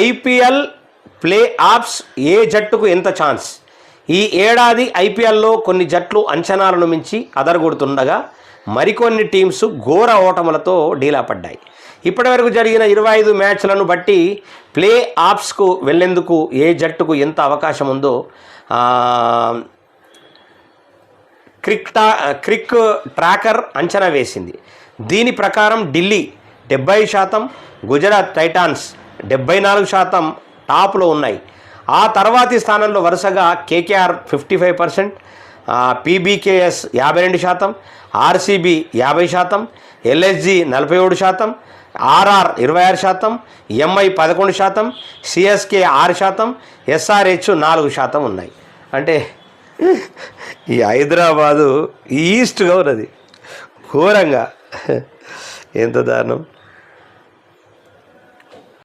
IPL play offs ఏ జట్టుకు ఎంత chance? ఈ ఏడాది ఐపీఎల్లో కొన్ని జట్లు అంచనాలను మించి అదరగొడుతుండగా మరికొన్ని టీమ్స్ ఘోర ఓటములతో డీలా పడ్డాయి. ఇప్పటివరకు జరిగిన 25 మ్యాచ్లను బట్టి ప్లే ఆఫ్స్కు వెళ్లేందుకు ఏ జట్టుకు ఎంత అవకాశం ఉందో క్రిక్ ట్రాకర్ అంచనా వేసింది. దీని ప్రకారం ఢిల్లీ 70%, గుజరాత్ టైటాన్స్ 74% టాప్లో ఉన్నాయి. ఆ తర్వాతి స్థానంలో వరుసగా KKR 55%, PBKS 52%, RCB 50%, LSG 47%, RR 26%, MI 11%, CSK 6%, SRH 4% ఉన్నాయి. అంటే ఈ హైదరాబాదు ఈస్ట్గా ఉన్నది ఘోరంగా. ఎంత దారుణం.